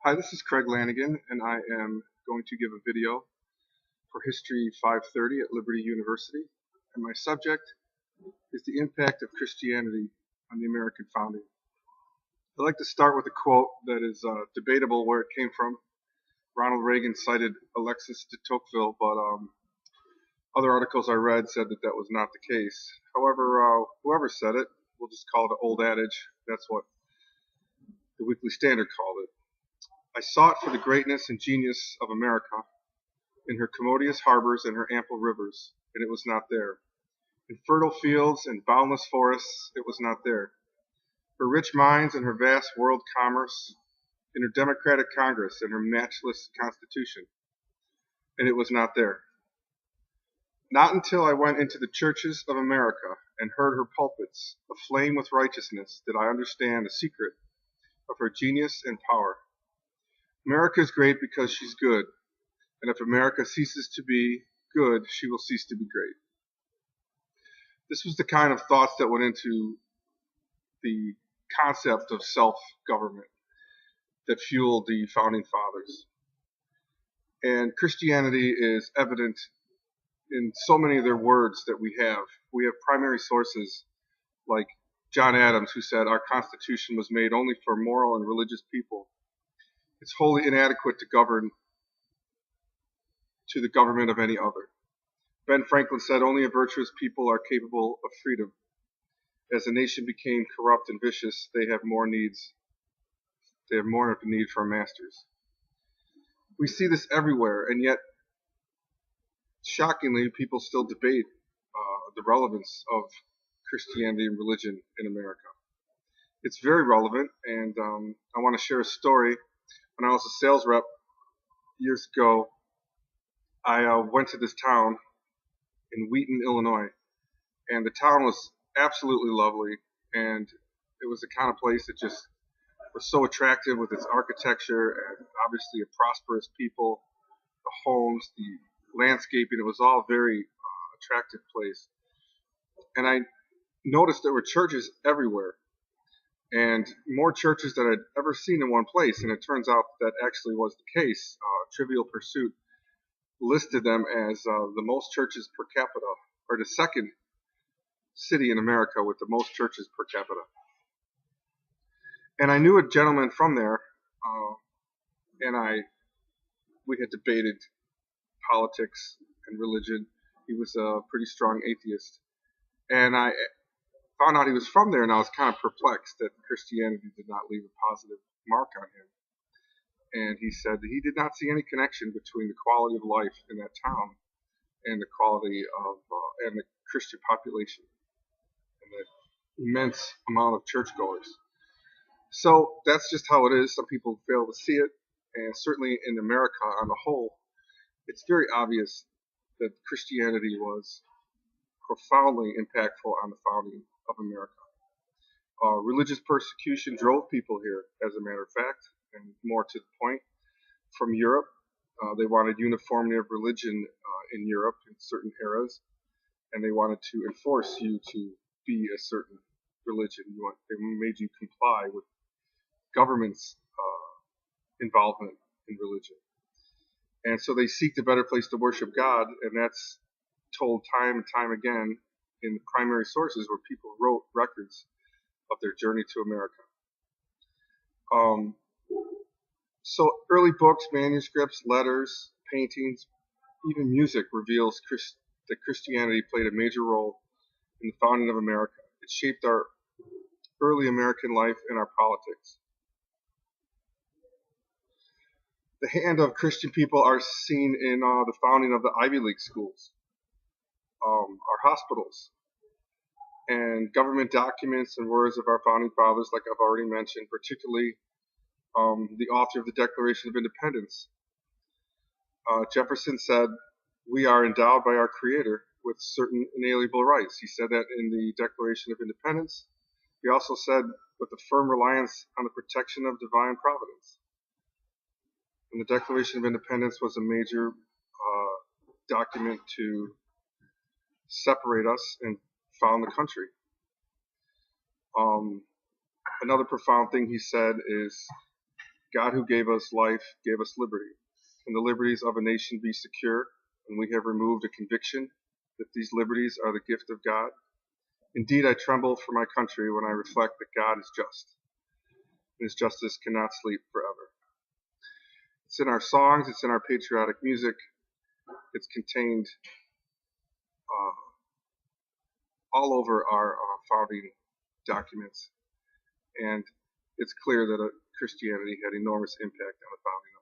Hi, this is Craig Lanigan, and I am going to give a video for History 530 at Liberty University. And my subject is the impact of Christianity on the American founding. I'd like to start with a quote that is debatable where it came from. Ronald Reagan cited Alexis de Tocqueville, but other articles I read said that that was not the case. However, whoever said it, we'll just call it an old adage. That's what the Weekly Standard called it. I sought for the greatness and genius of America in her commodious harbors and her ample rivers, and it was not there. In fertile fields and boundless forests, it was not there. Her rich mines and her vast world commerce, in her democratic Congress and her matchless Constitution, and it was not there. Not until I went into the churches of America and heard her pulpits aflame with righteousness did I understand the secret of her genius and power. America is great because she's good, and if America ceases to be good, she will cease to be great. This was the kind of thoughts that went into the concept of self-government that fueled the founding fathers. And Christianity is evident in so many of their words that we have. We have primary sources like John Adams, who said our Constitution was made only for moral and religious people. It's wholly inadequate to govern to the government of any other. Ben Franklin said only a virtuous people are capable of freedom. As the nation became corrupt and vicious, they have more needs. They have more of a need for masters. We see this everywhere, and yet, shockingly, people still debate the relevance of Christianity and religion in America. It's very relevant, and I want to share a story. When I was a sales rep years ago, I went to this town in Wheaton, Illinois, and the town was absolutely lovely, and it was the kind of place that just was so attractive with its architecture and obviously a prosperous people, the homes, the landscaping. It was all very attractive place. And I noticed there were churches everywhere, and more churches than I'd ever seen in one place. And it turns out that actually was the case. Trivial Pursuit listed them as the most churches per capita, or the second city in America with the most churches per capita. And I knew a gentleman from there, and we had debated politics and religion. He was a pretty strong atheist, and I found out he was from there, and I was kind of perplexed that Christianity did not leave a positive mark on him. And he said that he did not see any connection between the quality of life in that town and the quality of and the Christian population and the immense amount of churchgoers. So that's just how it is. Some people fail to see it, and certainly in America on the whole, it's very obvious that Christianity was profoundly impactful on the founding of America. Religious persecution drove people here, as a matter of fact, and more to the point, from Europe. They wanted uniformity of religion in Europe in certain eras, and they wanted to enforce you to be a certain religion. They made you comply with government's involvement in religion. And so they seeked a better place to worship God, and that's told time and time again in the primary sources where people wrote records of their journey to America. So early books, manuscripts, letters, paintings, even music reveals that Christianity played a major role in the founding of America. It shaped our early American life and our politics. The hand of Christian people are seen in the founding of the Ivy League schools, our hospitals, and government documents and words of our founding fathers, like I've already mentioned, particularly the author of the Declaration of Independence. Jefferson said, "We are endowed by our Creator with certain inalienable rights." He said that in the Declaration of Independence. He also said, "with a firm reliance on the protection of divine providence." And the Declaration of Independence was a major document to separate us and found the country. Another profound thing he said is God who gave us life gave us liberty. Can the liberties of a nation be secure when we have removed a conviction that these liberties are the gift of God? Indeed, I tremble for my country when I reflect that God is just, and his justice cannot sleep forever. It's in our songs, it's in our patriotic music, it's contained all over our founding documents, and it's clear that Christianity had enormous impact on the founding